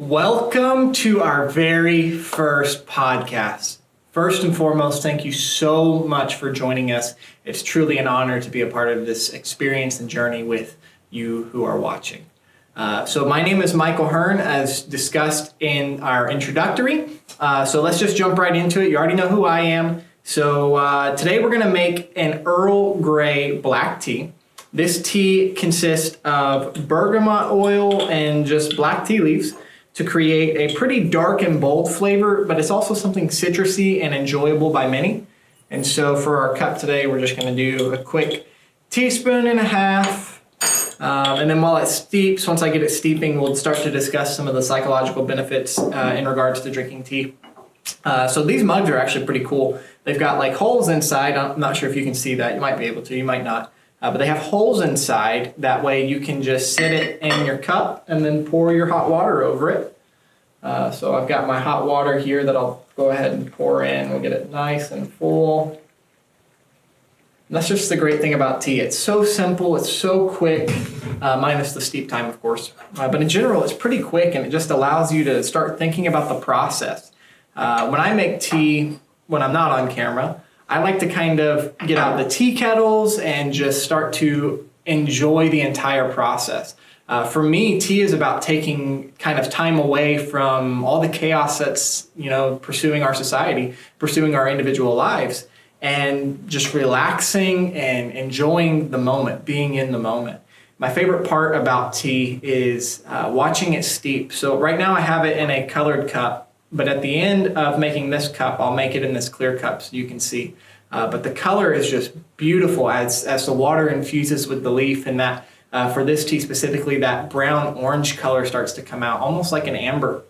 Welcome to our very first podcast. First and foremost, thank you so much for joining us. It's truly an honor to be a part of this experience and journey with you who are watching. So my name is Michael Hearn, as discussed in our introductory. So let's just jump right into it. You already know who I am. So today we're going to make an Earl Grey black tea. This tea consists of bergamot oil and just black tea leaves to create a pretty dark and bold flavor, but it's also something citrusy and enjoyable by many. And so for our cup today, we're just going to do a quick teaspoon and a half. And then while it steeps, once I get it steeping, we'll start to discuss some of the psychological benefits in regards to drinking tea. So these mugs are actually pretty cool. They've got like holes inside. I'm not sure if you can see that. You might be able to, you might not. But they have holes inside. That way you can just sit it in your cup and then pour your hot water over it. So I've got my hot water here that I'll go ahead and pour in. We'll get it nice and full. And that's just the great thing about tea. It's so simple, it's so quick, minus the steep time, of course. But in general, it's pretty quick, and it just allows you to start thinking about the process. When I make tea, when I'm not on camera, I like to kind of get out the tea kettles and just start to enjoy the entire process. For me, tea is about taking kind of time away from all the chaos that's, pursuing our society, pursuing our individual lives, and just relaxing and enjoying the moment, being in the moment. My favorite part about tea is watching it steep. So right now I have it in a colored cup. But at the end of making this cup, I'll make it in this clear cup so you can see. But the color is just beautiful as the water infuses with the leaf, and that for this tea specifically, that brown orange color starts to come out, almost like an amber.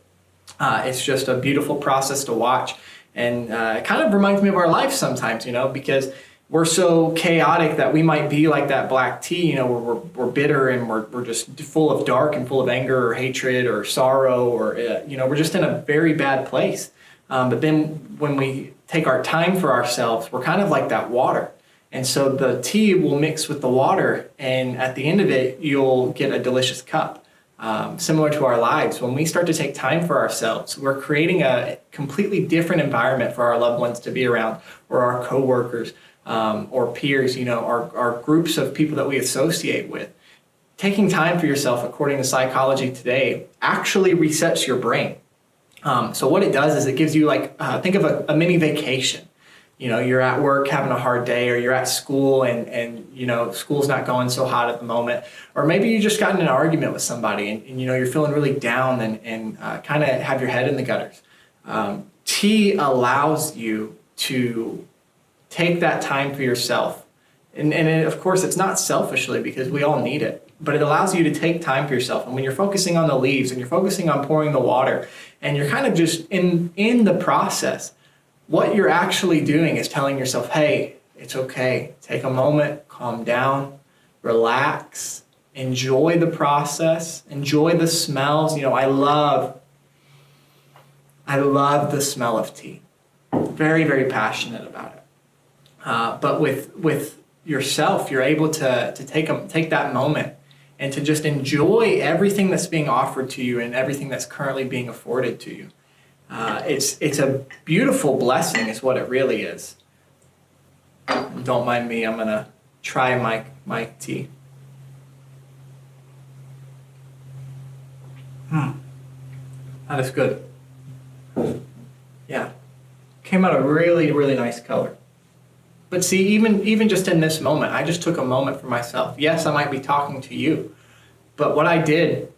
It's just a beautiful process to watch, and it kind of reminds me of our life sometimes, because we're so chaotic that we might be like that black tea, where we're bitter and we're just full of dark and full of anger or hatred or sorrow, or, we're just in a very bad place. But then when we take our time for ourselves, we're kind of like that water. And so the tea will mix with the water, and at the end of it, you'll get a delicious cup. Similar to our lives, when we start to take time for ourselves, we're creating a completely different environment for our loved ones to be around, or our coworkers, or peers, our groups of people that we associate with. Taking time for yourself, according to psychology today, actually resets your brain. So what it does is it gives you think of a mini vacation. You're at work having a hard day, or you're at school and school's not going so hot at the moment. Or maybe you just got in an argument with somebody and you're feeling really down and kind of have your head in the gutters. Tea allows you to take that time for yourself. And of course, it's not selfishly, because we all need it, but it allows you to take time for yourself. And when you're focusing on the leaves and you're focusing on pouring the water, and you're kind of just in the process, what you're actually doing is telling yourself, hey, it's okay. Take a moment, calm down, relax, enjoy the process, enjoy the smells. I love the smell of tea. Very, very passionate about it. But with yourself, you're able to take that moment and to just enjoy everything that's being offered to you and everything that's currently being afforded to you. It's a beautiful blessing is what it really is. Don't mind me, I'm gonna try my tea. That is good. Yeah, came out a really, really nice color. But see, even just in this moment, I just took a moment for myself. Yes, I might be talking to you, but what I did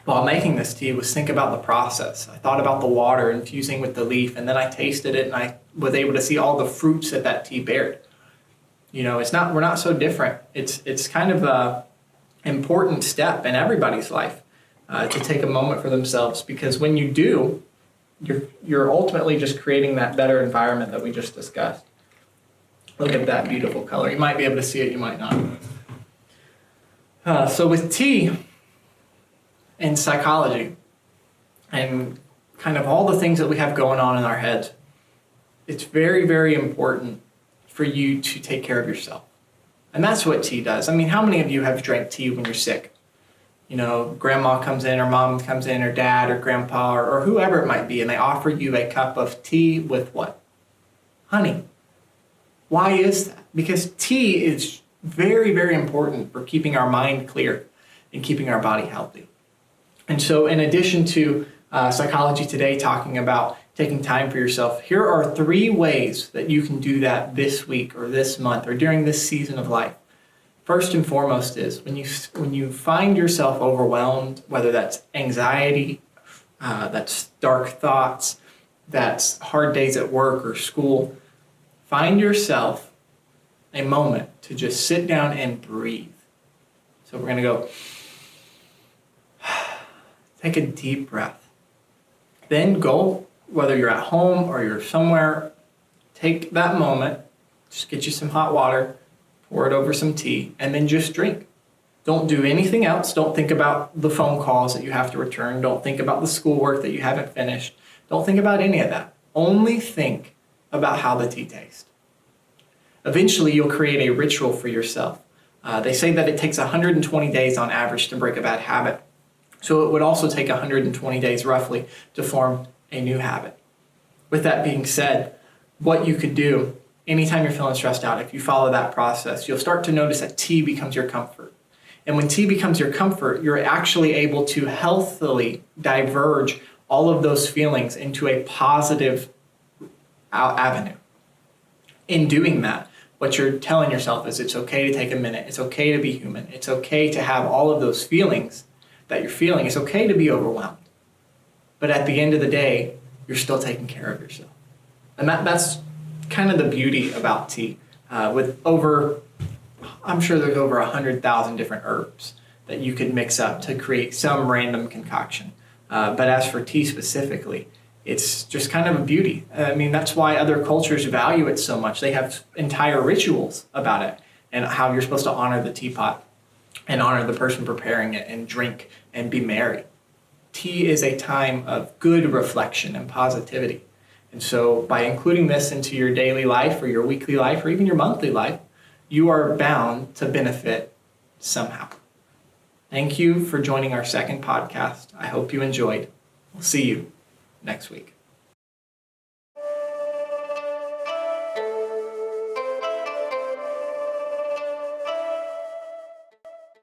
while making this tea was think about the process. I thought about the water infusing with the leaf, and then I tasted it, and I was able to see all the fruits that tea bared. We're not so different. It's kind of a important step in everybody's life to take a moment for themselves, because when you do, you're ultimately just creating that better environment that we just discussed. Look at that beautiful color. You might be able to see it, you might not. So with tea and psychology and kind of all the things that we have going on in our heads, it's very, very important for you to take care of yourself. And that's what tea does. I mean, how many of you have drank tea when you're sick? grandma comes in, or mom comes in, or dad, or grandpa, or whoever it might be, and they offer you a cup of tea with what? Honey. Why is that? Because tea is very, very important for keeping our mind clear and keeping our body healthy. And so in addition to Psychology Today talking about taking time for yourself, here are 3 ways that you can do that this week or this month or during this season of life. First and foremost is when you find yourself overwhelmed, whether that's anxiety, that's dark thoughts, that's hard days at work or school, find yourself a moment to just sit down and breathe. So we're going to go, take a deep breath. Then go, whether you're at home or you're somewhere, take that moment, just get you some hot water, pour it over some tea, and then just drink. Don't do anything else. Don't think about the phone calls that you have to return. Don't think about the schoolwork that you haven't finished. Don't think about any of that. Only think about how the tea tastes. Eventually, you'll create a ritual for yourself. They say that it takes 120 days on average to break a bad habit. So it would also take 120 days roughly to form a new habit. With that being said, what you could do anytime you're feeling stressed out, if you follow that process, you'll start to notice that tea becomes your comfort. And when tea becomes your comfort, you're actually able to healthily diverge all of those feelings into a positive avenue. In doing that, what you're telling yourself is it's okay to take a minute. It's okay to be human. It's okay to have all of those feelings that you're feeling. It's okay to be overwhelmed. But at the end of the day, you're still taking care of yourself. And that's kind of the beauty about tea. I'm sure there's over 100,000 different herbs that you could mix up to create some random concoction. But as for tea specifically, it's just kind of a beauty. I mean, that's why other cultures value it so much. They have entire rituals about it and how you're supposed to honor the teapot and honor the person preparing it and drink and be merry. Tea is a time of good reflection and positivity. And so by including this into your daily life or your weekly life or even your monthly life, you are bound to benefit somehow. Thank you for joining our second podcast. I hope you enjoyed. We'll see you next week.